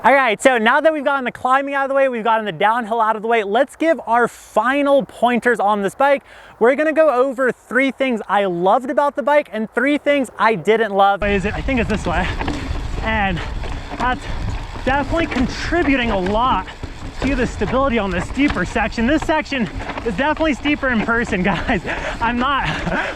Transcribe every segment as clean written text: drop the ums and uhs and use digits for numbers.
All right, so now that we've gotten the climbing out of the way, we've gotten the downhill out of the way, let's give our final pointers on this bike. We're gonna go over 3 things I loved about the bike and 3 things I didn't love. I think it's this way. And that's definitely contributing a lot to the stability on this steeper section. This section is definitely steeper in person, guys.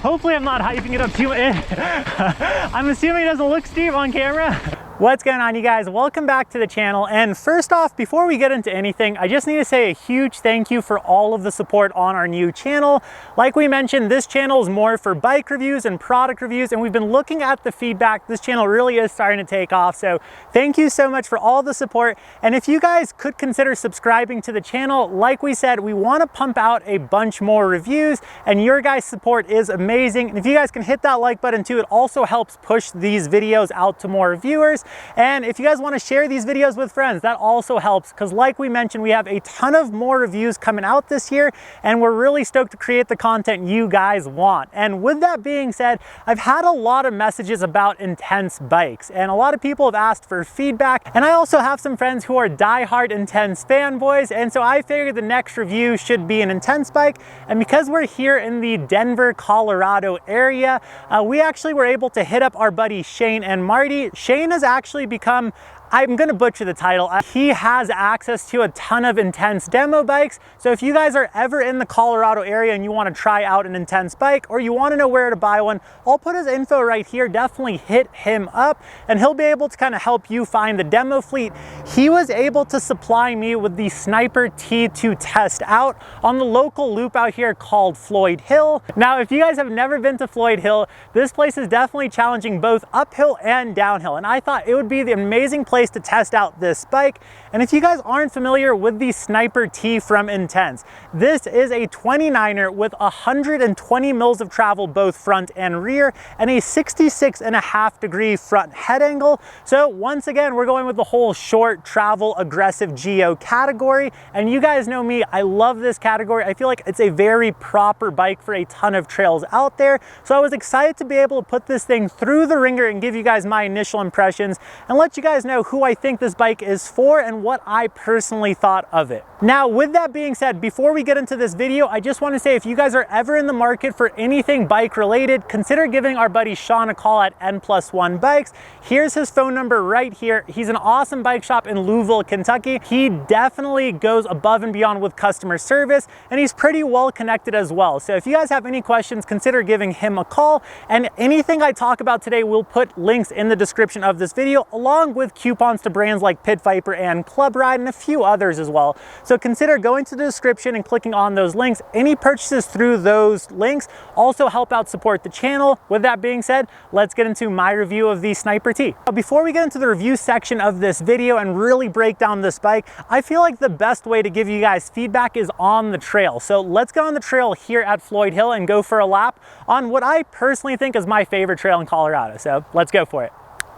Hopefully I'm not hyping it up too much. I'm assuming it doesn't look steep on camera. What's going on, you guys? Welcome back to the channel. And first off, before we get into anything, I just need to say a huge thank you for all of the support on our new channel. Like we mentioned, this channel is more for bike reviews and product reviews, and we've been looking at the feedback. This channel really is starting to take off. So thank you so much for all the support. And if you guys could consider subscribing to the channel, like we said, we want to pump out a bunch more reviews, and your guys' support is amazing. And if you guys can hit that like button too, it also helps push these videos out to more viewers. And if you guys want to share these videos with friends, that also helps, because like we mentioned, we have a ton of more reviews coming out this year, and we're really stoked to create the content you guys want. And with that being said, I've had a lot of messages about Intense bikes, and a lot of people have asked for feedback, and I also have some friends who are diehard Intense fanboys, and so I figured the next review should be an Intense bike. And because we're here in the Denver, Colorado area, we actually were able to hit up our buddy Shane and Marty. Shane has actually become, I'm gonna butcher the title, he has access to a ton of Intense demo bikes. So if you guys are ever in the Colorado area and you wanna try out an Intense bike, or you wanna know where to buy one, I'll put his info right here. Definitely hit him up and he'll be able to kind of help you find the demo fleet. He was able to supply me with the Sniper T to test out on the local loop out here called Floyd Hill. Now, if you guys have never been to Floyd Hill, this place is definitely challenging both uphill and downhill. And I thought it would be the amazing place to test out this bike. And if you guys aren't familiar with the Sniper T from Intense, this is a 29er with 120 mils of travel both front and rear, and a 66.5 degree front head angle. So once again, we're going with the whole short travel aggressive geo category. And you guys know me, I love this category. I feel like it's a very proper bike for a ton of trails out there. So I was excited to be able to put this thing through the ringer and give you guys my initial impressions and let you guys know who I think this bike is for and what I personally thought of it. Now, with that being said, before we get into this video, I just want to say, if you guys are ever in the market for anything bike related, consider giving our buddy Sean a call at N+1 Bikes. Here's his phone number right here. He's an awesome bike shop in Louisville, Kentucky. He definitely goes above and beyond with customer service, and he's pretty well connected as well. So if you guys have any questions, consider giving him a call. And anything I talk about today, we'll put links in the description of this video, along with coupons to brands like Pit Viper and Club Ride and a few others as well. So consider going to the description and clicking on those links. Any purchases through those links also help out support the channel. With that being said, let's get into my review of the Sniper T. Before we get into the review section of this video and really break down this bike, I feel like the best way to give you guys feedback is on the trail. So let's go on the trail here at Floyd Hill and go for a lap on what I personally think is my favorite trail in Colorado. So let's go for it.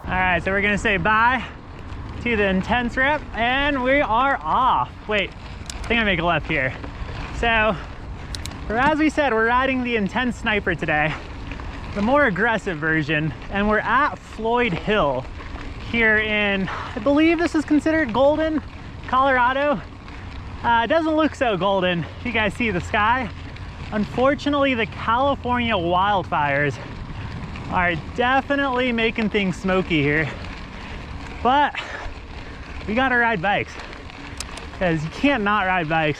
All right, so we're gonna say bye to the Intense rep, and we are off. Wait, I think I make a left here. So, as we said, we're riding the Intense Sniper today, the more aggressive version, and we're at Floyd Hill here in, I believe this is considered Golden, Colorado. It doesn't look so golden if you guys see the sky. Unfortunately, the California wildfires are definitely making things smoky here, but we gotta ride bikes, because you can't not ride bikes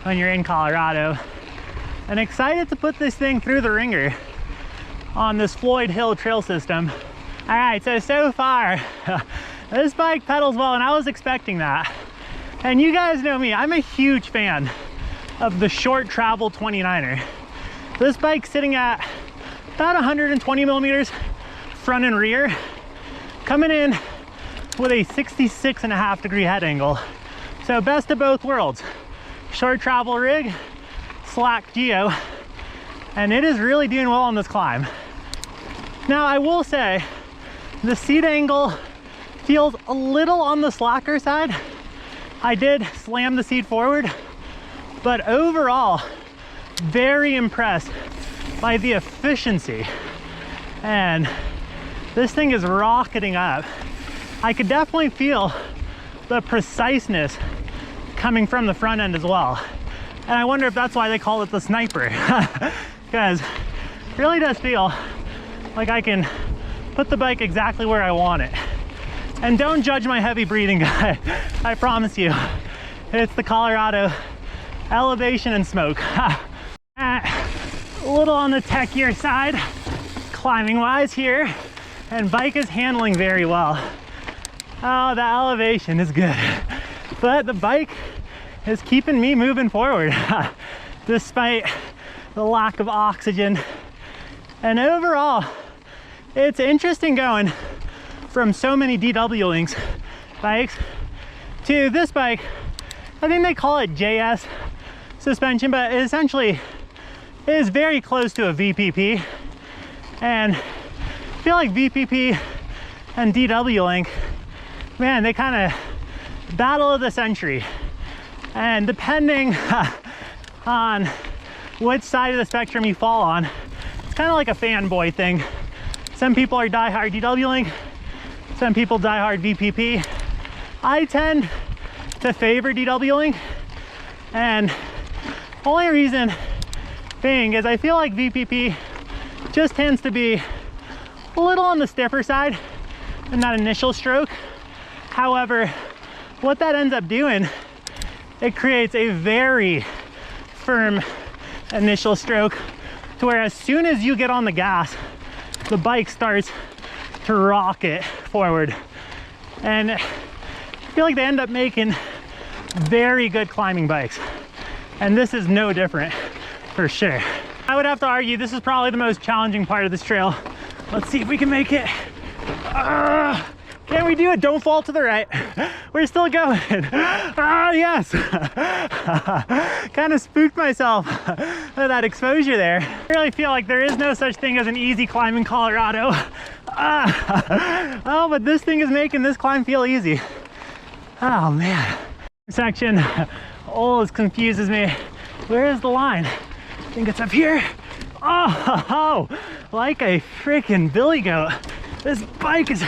when you're in Colorado. And excited to put this thing through the ringer on this Floyd Hill trail system. All right, so far, this bike pedals well, and I was expecting that. And you guys know me, I'm a huge fan of the short travel 29er. This bike's sitting at about 120 millimeters front and rear, coming in with a 66.5 degree head angle. So best of both worlds. Short travel rig, slack geo, and it is really doing well on this climb. Now, I will say, the seat angle feels a little on the slacker side. I did slam the seat forward, but overall, very impressed by the efficiency. And this thing is rocketing up. I could definitely feel the preciseness coming from the front end as well. And I wonder if that's why they call it the sniper, because it really does feel like I can put the bike exactly where I want it. And don't judge my heavy breathing, guy. I promise you, it's the Colorado elevation and smoke. A little on the techier side, climbing wise here, and bike is handling very well. Oh, the elevation is good, but the bike is keeping me moving forward despite the lack of oxygen. And overall, it's interesting going from so many DW Links bikes to this bike. I think they call it JS suspension, but it essentially is very close to a VPP. And I feel like VPP and DW Link, man, they kind of battle of the century. And depending on which side of the spectrum you fall on, it's kind of like a fanboy thing. Some people are diehard DW Link, some people diehard VPP. I tend to favor DW Link, and the only reason being is I feel like VPP just tends to be a little on the stiffer side in that initial stroke. However, what that ends up doing, it creates a very firm initial stroke to where as soon as you get on the gas, the bike starts to rocket forward. And I feel like they end up making very good climbing bikes. And this is no different for sure. I would have to argue this is probably the most challenging part of this trail. Let's see if we can make it. Can we do it? Don't fall to the right. We're still going. Yes. Kind of spooked myself with that exposure there. I really feel like there is no such thing as an easy climb in Colorado. Oh, but this thing is making this climb feel easy. Oh man. Section always confuses me. Where is the line? I think it's up here. Oh, like a freaking billy goat. This bike is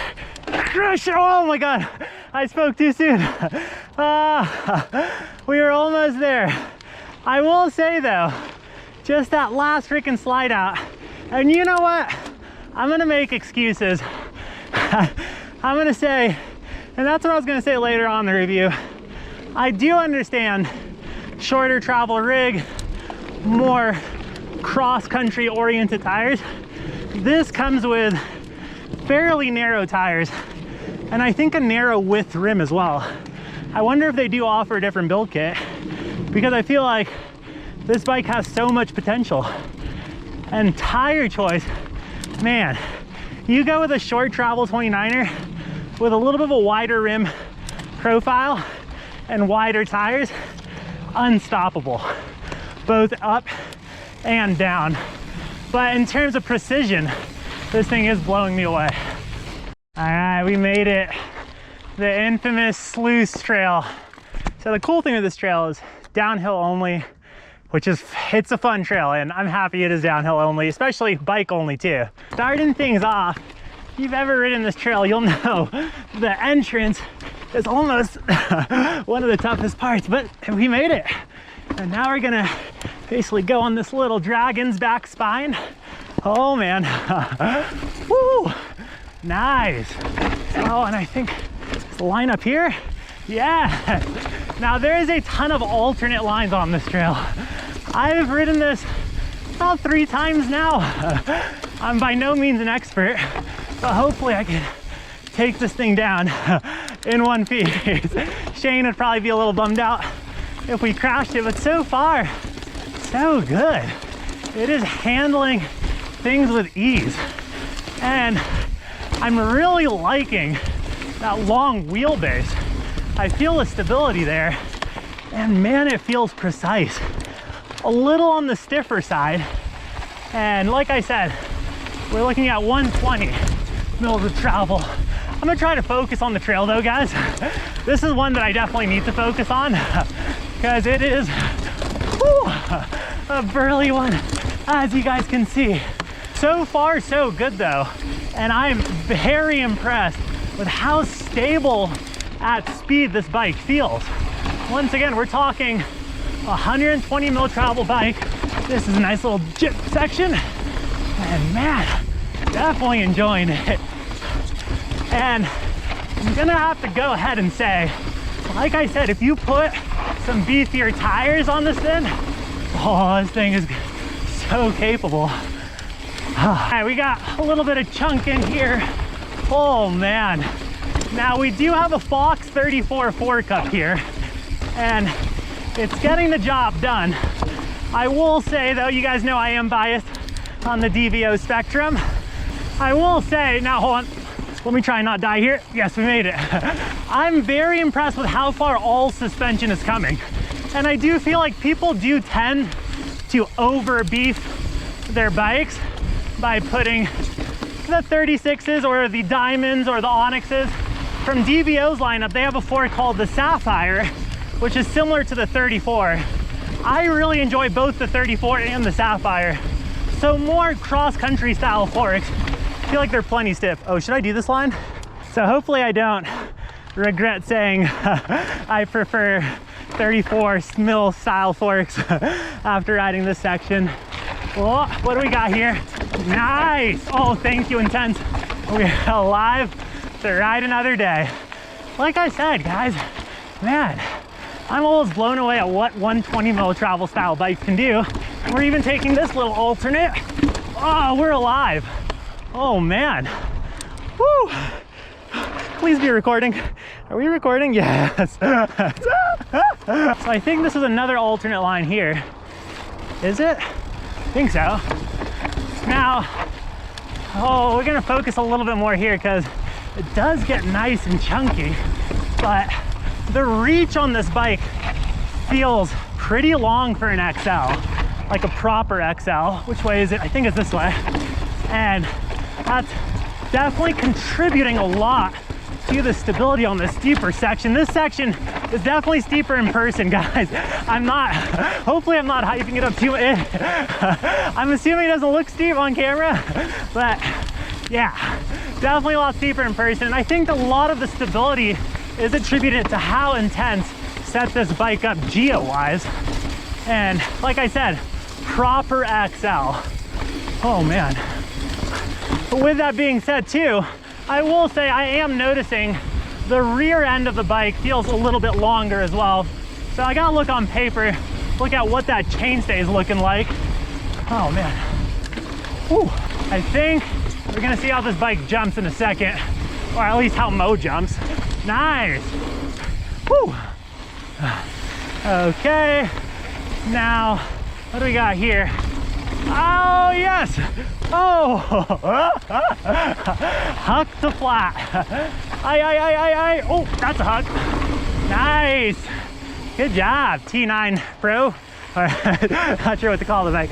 crushing. Oh my God, I spoke too soon. We are almost there. I will say though, just that last freaking slide out. And you know what? I'm gonna make excuses. I'm gonna say, and that's what I was gonna say later on in the review. I do understand shorter travel rig, more cross-country oriented tires. This comes with fairly narrow tires, and I think a narrow width rim as well. I wonder if they do offer a different build kit, because I feel like this bike has so much potential. And tire choice, man, you go with a short travel 29er with a little bit of a wider rim profile and wider tires, unstoppable, both up and down. But in terms of precision, this thing is blowing me away. All right, we made it. The infamous sluice trail. So the cool thing with this trail is downhill only, which is, it's a fun trail, and I'm happy it is downhill only, especially bike only too. Starting things off, if you've ever ridden this trail, you'll know the entrance is almost one of the toughest parts, but we made it. And now we're gonna basically go on this little dragon's back spine. Oh man, woo, nice. Oh, and I think the line up here, yeah. Now there is a ton of alternate lines on this trail. I've ridden this about 3 times now. I'm by no means an expert, but hopefully I can take this thing down in one piece. Shane would probably be a little bummed out if we crashed it, but so far, so good. It is handling things with ease. And I'm really liking that long wheelbase. I feel the stability there, and man, it feels precise. A little on the stiffer side, and like I said, we're looking at 120 mils of travel. I'm gonna try to focus on the trail though, guys. This is one that I definitely need to focus on because it is a burly one, as you guys can see. So far, so good though, and I'm very impressed with how stable at speed this bike feels. Once again, we're talking 120 mil travel bike. This is a nice little jip section, and man, definitely enjoying it. And I'm gonna have to go ahead and say, like I said, if you put some beefier tires on this thing, oh, this thing is so capable. All right, we got a little bit of chunk in here. Oh man. Now we do have a Fox 34 fork up here, and it's getting the job done. I will say though, you guys know I am biased on the DVO spectrum. I will say, now hold on, let me try and not die here. Yes, we made it. I'm very impressed with how far all suspension is coming. And I do feel like people do tend to over beef their bikes by putting the 36s or the Diamonds or the Onyxes. From DVO's lineup, they have a fork called the Sapphire, which is similar to the 34. I really enjoy both the 34 and the Sapphire. So more cross-country style forks, I feel like they're plenty stiff. Oh, should I do this line? So hopefully I don't regret saying I prefer 34 mil style forks after riding this section. Oh, what do we got here? Nice. Oh, thank you, Intense. We're alive to ride another day. Like I said, guys, man, I'm always blown away at what 120 mil travel style bikes can do. We're even taking this little alternate. Oh, we're alive. Oh man. Woo. Please be recording. Are we recording? Yes. So I think this is another alternate line here. Is it? I think so. Now, oh, we're gonna focus a little bit more here because it does get nice and chunky, but the reach on this bike feels pretty long for an XL, like a proper XL. Which way is it? I think it's this way. And that's definitely contributing a lot to the stability on this steeper section. This section is definitely steeper in person, guys. Hopefully I'm not hyping it up too much. I'm assuming it doesn't look steep on camera, but yeah, definitely a lot steeper in person. And I think a lot of the stability is attributed to how Intense set this bike up geo-wise. And like I said, proper XL. Oh man. But with that being said too, I will say I am noticing the rear end of the bike feels a little bit longer as well. So I gotta look on paper, look at what that chainstay is looking like. Oh man. Whew. I think we're gonna see how this bike jumps in a second, or at least how Mo jumps. Nice. Whew. Okay. Now, what do we got here? Oh yes! Oh! Huck to flat. Aye. Oh, that's a huck. Nice. Good job, T9 Pro. Not sure what to call the bike.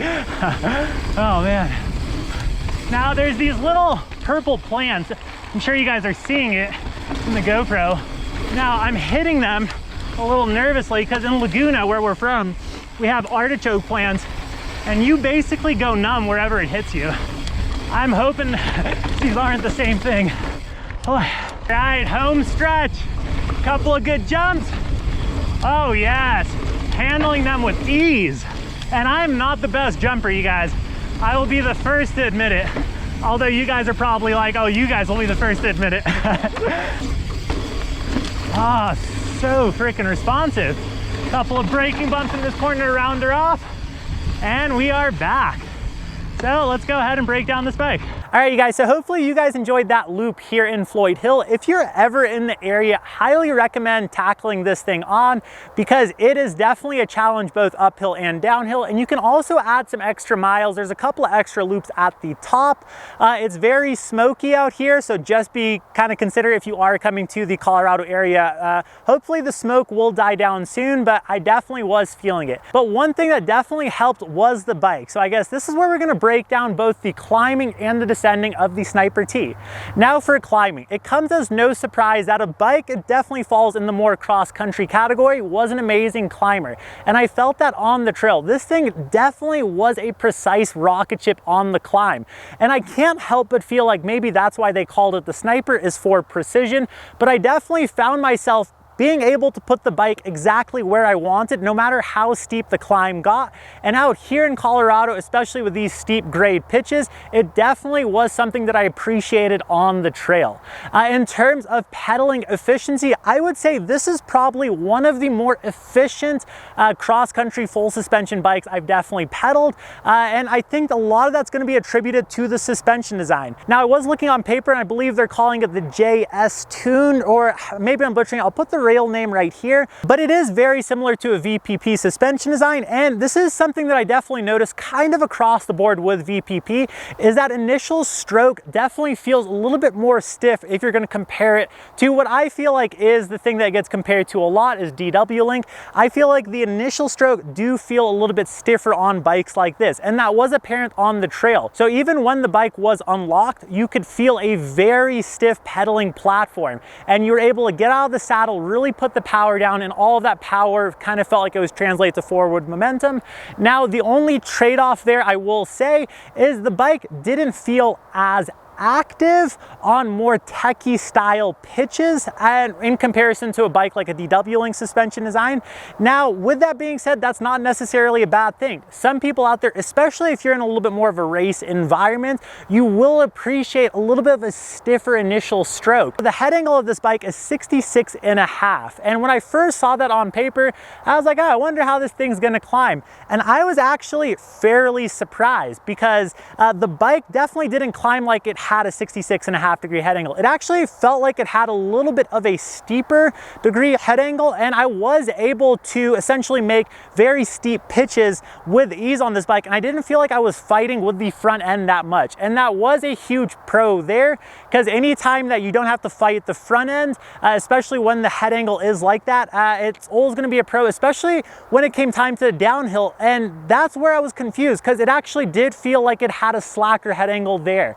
Oh man. Now there's these little purple plants. I'm sure you guys are seeing it in the GoPro. Now I'm hitting them a little nervously because in Laguna, where we're from, we have artichoke plants, and you basically go numb wherever it hits you. I'm hoping these aren't the same thing. All right, home stretch. Couple of good jumps. Oh yes, handling them with ease. And I'm not the best jumper, you guys. I will be the first to admit it. Although you guys are probably like, oh, you guys will be the first to admit it. Ah, so freaking responsive. Couple of braking bumps in this corner to round her off. And we are back. So let's go ahead and break down this bike. All right, you guys, so hopefully you guys enjoyed that loop here in Floyd Hill. If you're ever in the area, highly recommend tackling this thing on because it is definitely a challenge both uphill and downhill. And you can also add some extra miles. There's a couple of extra loops at the top. It's very smoky out here, so just be kind of considerate if you are coming to the Colorado area. Hopefully the smoke will die down soon, but I definitely was feeling it. But one thing that definitely helped was the bike. So I guess this is where we're gonna break down both the climbing and the descending of the Sniper T. Now for climbing, it comes as no surprise that a bike, it definitely falls in the more cross-country category, was an amazing climber. And I felt that on the trail. This thing definitely was a precise rocket ship on the climb. And I can't help but feel like maybe that's why they called it the Sniper, is for precision. But I definitely found myself being able to put the bike exactly where I wanted, no matter how steep the climb got. And out here in Colorado, especially with these steep grade pitches, it definitely was something that I appreciated on the trail. In terms of pedaling efficiency, I would say this is probably one of the more efficient cross-country full suspension bikes I've definitely pedaled. And I think a lot of that's going to be attributed to the suspension design. Now, I was looking on paper, and I believe they're calling it the JS Tune, or maybe I'm butchering it. I'll put the rail name right here, but it is very similar to a VPP suspension design. And this is something that I definitely noticed kind of across the board with VPP, is that initial stroke definitely feels a little bit more stiff if you're going to compare it to what I feel like is the thing that gets compared to a lot is DW Link. I feel like the initial stroke do feel a little bit stiffer on bikes like this, and that was apparent on the trail. So even when the bike was unlocked, you could feel a very stiff pedaling platform, and you were able to get out of the saddle, really put the power down, and all of that power kind of felt like it was translated to forward momentum. Now, the only trade-off there I will say is the bike didn't feel as active on more techie style pitches and in comparison to a bike like a DW Link suspension design. Now, with that being said, that's not necessarily a bad thing. Some people out there, especially if you're in a little bit more of a race environment, you will appreciate a little bit of a stiffer initial stroke. The head angle of this bike is 66.5, and when I first saw that on paper, I was like, oh, I wonder how this thing's gonna climb. And I was actually fairly surprised, because the bike definitely didn't climb like it had a 66.5 degree head angle. It actually felt like it had a little bit of a steeper degree head angle, and I was able to essentially make very steep pitches with ease on this bike, and I didn't feel like I was fighting with the front end that much. And that was a huge pro there, because anytime that you don't have to fight the front end, especially when the head angle is like that, it's always going to be a pro, especially when it came time to the downhill. And that's where I was confused, because it actually did feel like it had a slacker head angle there.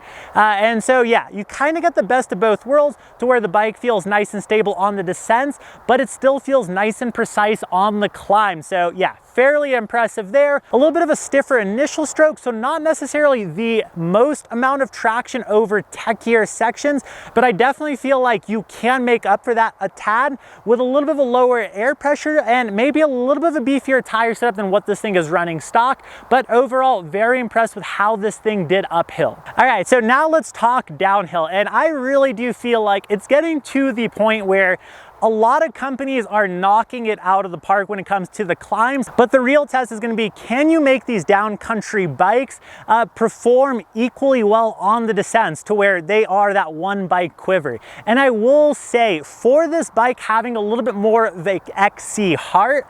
And so yeah, you kind of get the best of both worlds, to where the bike feels nice and stable on the descents, but it still feels nice and precise on the climb. So yeah, fairly impressive there. A little bit of a stiffer initial stroke, so not necessarily the most amount of traction over techier sections, but I definitely feel like you can make up for that a tad with a little bit of a lower air pressure and maybe a little bit of a beefier tire setup than what this thing is running stock. But overall, very impressed with how this thing did uphill. All right, so now let's talk downhill, and I really do feel like it's getting to the point where a lot of companies are knocking it out of the park when it comes to the climbs, but the real test is going to be, can you make these downcountry bikes perform equally well on the descents, to where they are that one bike quiver? And I will say, for this bike having a little bit more of a XC heart,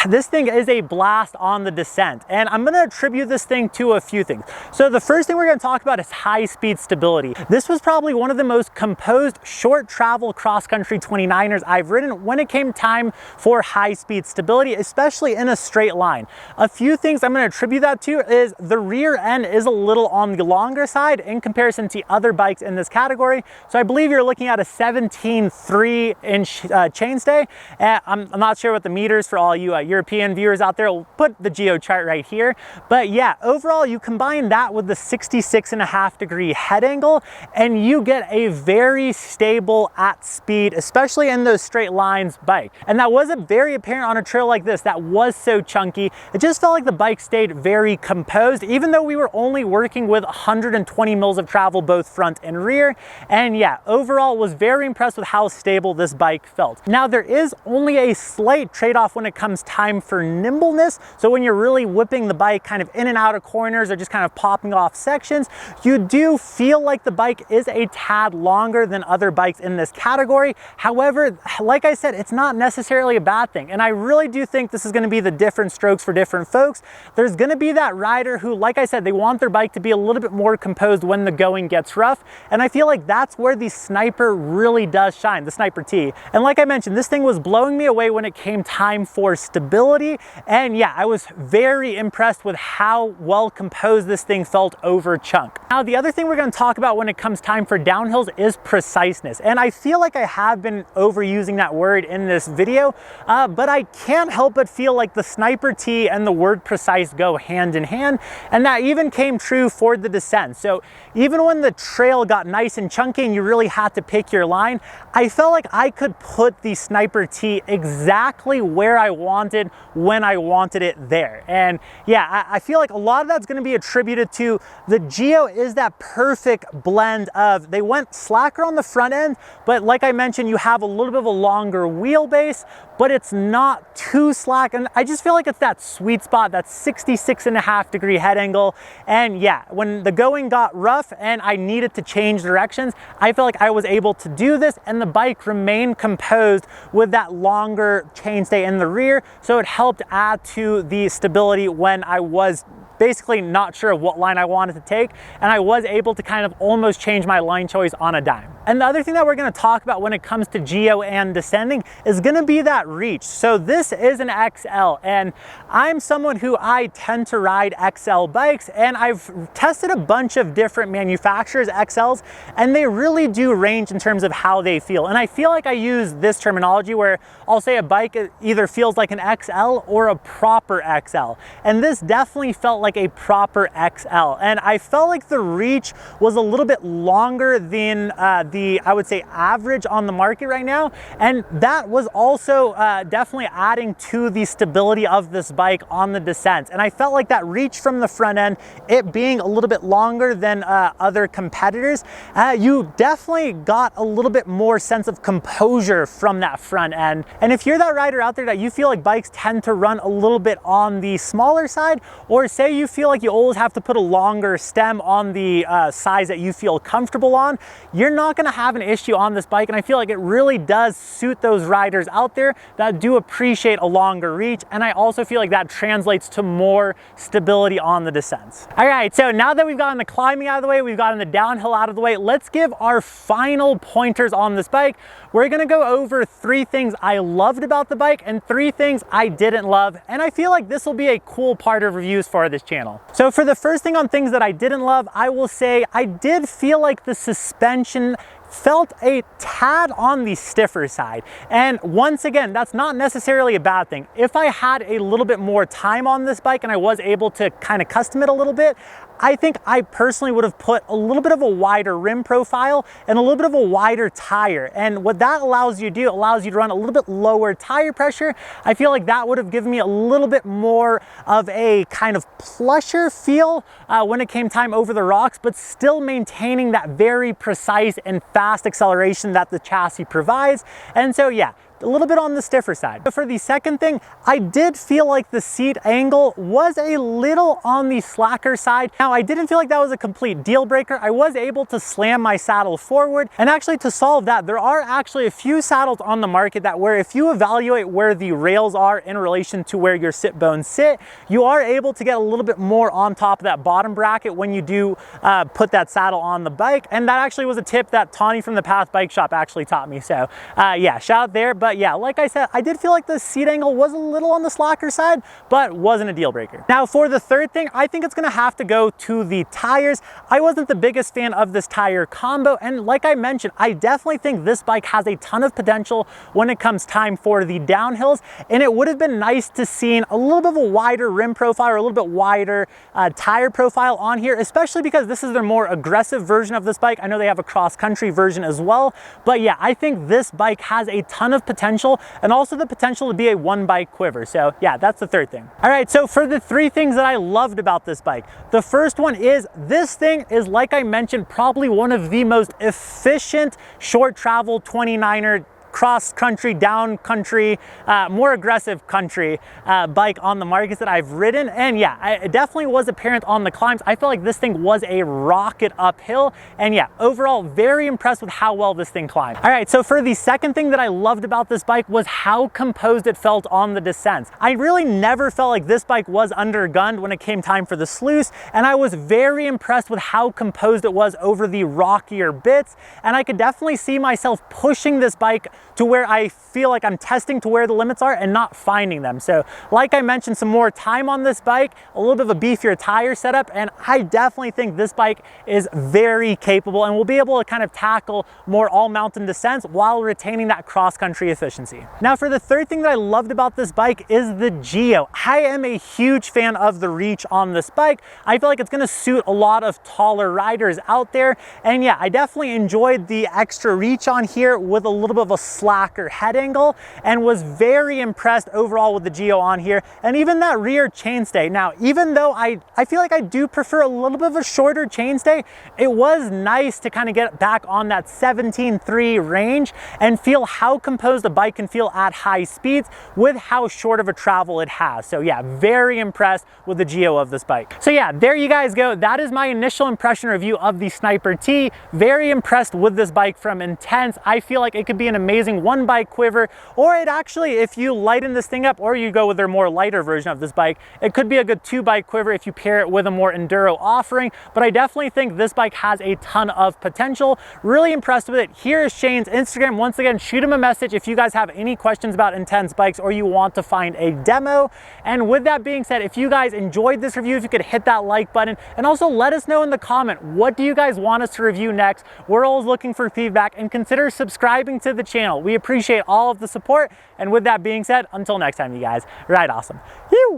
this thing is a blast on the descent, and I'm going to attribute this thing to a few things. So the first thing we're going to talk about is high speed stability. This was probably one of the most composed short travel cross-country 29ers I've ridden when it came time for high speed stability, especially in a straight line. A few things I'm going to attribute that to is the rear end is a little on the longer side in comparison to other bikes in this category. So I believe you're looking at a 17.3 inch chainstay. I'm not sure what the meters for all you European viewers out there. We'll put the geo chart right here. But yeah, overall, you combine that with the 66.5 degree head angle, and you get a very stable at speed, especially in those straight lines bike. And that wasn't very apparent on a trail like this that was so chunky. It just felt like the bike stayed very composed, even though we were only working with 120 mils of travel, both front and rear. And yeah, overall was very impressed with how stable this bike felt. Now, there is only a slight trade-off when it comes time for nimbleness. So when you're really whipping the bike kind of in and out of corners, or just kind of popping off sections, you do feel like the bike is a tad longer than other bikes in this category. However, like I said, it's not necessarily a bad thing. And I really do think this is going to be the different strokes for different folks. There's going to be that rider who, like I said, they want their bike to be a little bit more composed when the going gets rough. And I feel like that's where the Sniper really does shine, the Sniper T. And like I mentioned, this thing was blowing me away when it came time for stability. stability. And yeah, I was very impressed with how well composed this thing felt over chunk. Now, the other thing we're going to talk about when it comes time for downhills is preciseness. And I feel like I have been overusing that word in this video, but I can't help but feel like the Sniper T and the word precise go hand in hand. And that even came true for the descent. So even when the trail got nice and chunky and you really had to pick your line, I felt like I could put the Sniper T exactly where I wanted when I wanted it there. And yeah, I feel like a lot of that's going to be attributed to the Geo is that perfect blend of, they went slacker on the front end, but like I mentioned, you have a little bit of a longer wheelbase, but it's not too slack. And I just feel like it's that sweet spot, that 66.5-degree head angle. And yeah, when the going got rough and I needed to change directions, I felt like I was able to do this, and the bike remained composed with that longer chainstay in the rear. So it helped add to the stability when I was basically not sure what line I wanted to take, and I was able to kind of almost change my line choice on a dime. And the other thing that we're going to talk about when it comes to Geo and descending is going to be that reach. So this is an XL, and I'm someone who I tend to ride XL bikes, and I've tested a bunch of different manufacturers XLs, and they really do range in terms of how they feel. And I feel like I use this terminology where I'll say a bike either feels like an XL or a proper XL, and this definitely felt like a proper XL. And I felt like the reach was a little bit longer than I would say average on the market right now, and that was also definitely adding to the stability of this bike on the descents. And I felt like that reach from the front end, it being a little bit longer than other competitors, you definitely got a little bit more sense of composure from that front end. And if you're that rider out there that you feel like bikes tend to run a little bit on the smaller side, or say you feel like you always have to put a longer stem on the size that you feel comfortable on, you're not going to have an issue on this bike. And I feel like it really does suit those riders out there that do appreciate a longer reach. And I also feel like that translates to more stability on the descents. All right, so now that we've gotten the climbing out of the way, we've gotten the downhill out of the way, let's give our final pointers on this bike. We're going to go over 3 things I loved about the bike and 3 things I didn't love. And I feel like this will be a cool part of reviews for this channel. So for the first thing on things that I didn't love, I will say I did feel like the suspension felt a tad on the stiffer side. And once again, that's not necessarily a bad thing. If I had a little bit more time on this bike and I was able to kind of custom it a little bit, I think I personally would have put a little bit of a wider rim profile and a little bit of a wider tire. And what that allows you to do, it allows you to run a little bit lower tire pressure. I feel like that would have given me a little bit more of a kind of plusher feel when it came time over the rocks, but still maintaining that very precise and fast acceleration that the chassis provides. And so yeah, a little bit on the stiffer side. But for the second thing, I did feel like the seat angle was a little on the slacker side. Now, I didn't feel like that was a complete deal breaker. I was able to slam my saddle forward, and actually to solve that, there are actually a few saddles on the market that where if you evaluate where the rails are in relation to where your sit bones sit, you are able to get a little bit more on top of that bottom bracket when you do put that saddle on the bike. And that actually was a tip that Tawny from the Path Bike Shop actually taught me. So yeah, shout out there. But yeah, like I said, I did feel like the seat angle was a little on the slacker side, but wasn't a deal breaker. Now for the third thing, I think it's gonna have to go to the tires. I wasn't the biggest fan of this tire combo, and like I mentioned, I definitely think this bike has a ton of potential when it comes time for the downhills, and it would have been nice to see a little bit of a wider rim profile or a little bit wider tire profile on here, especially because this is their more aggressive version of this bike. I know they have a cross-country version as well, but yeah, I think this bike has a ton of potential and also the potential to be a one bike quiver. So yeah, that's the third thing. All right, so for the 3 things that I loved about this bike, the first one is this thing is, like I mentioned, probably one of the most efficient short travel 29er cross country, down country, more aggressive country bike on the markets that I've ridden. And yeah, it definitely was apparent on the climbs. I felt like this thing was a rocket uphill. And yeah, overall, very impressed with how well this thing climbed. All right, so for the second thing that I loved about this bike was how composed it felt on the descents. I really never felt like this bike was undergunned when it came time for the sluice. And I was very impressed with how composed it was over the rockier bits. And I could definitely see myself pushing this bike to where I feel like I'm testing to where the limits are and not finding them. So like I mentioned, some more time on this bike, a little bit of a beefier tire setup, and I definitely think this bike is very capable and will be able to kind of tackle more all mountain descents while retaining that cross-country efficiency. Now for the third thing that I loved about this bike is the geo. I am a huge fan of the reach on this bike. I feel like it's gonna suit a lot of taller riders out there. And yeah, I definitely enjoyed the extra reach on here with a little bit of a slacker head angle, and was very impressed overall with the geo on here, and even that rear chainstay. Now, even though I feel like I do prefer a little bit of a shorter chainstay, it was nice to kind of get back on that 17.3 range and feel how composed a bike can feel at high speeds with how short of a travel it has. So yeah, very impressed with the geo of this bike. So yeah, there you guys go. That is my initial impression review of the Sniper T. Very impressed with this bike from Intense. I feel like it could be an amazing one bike quiver, or it actually, if you lighten this thing up or you go with their more lighter version of this bike, it could be a good two bike quiver if you pair it with a more enduro offering. But I definitely think this bike has a ton of potential. Really impressed with it. Here is Shane's Instagram. Once again, shoot him a message if you guys have any questions about Intense bikes or you want to find a demo. And with that being said, if you guys enjoyed this review, if you could hit that like button, and also let us know in the comment, what do you guys want us to review next? We're always looking for feedback, and consider subscribing to the channel. We appreciate all of the support. And with that being said, until next time, you guys, ride awesome. Phew.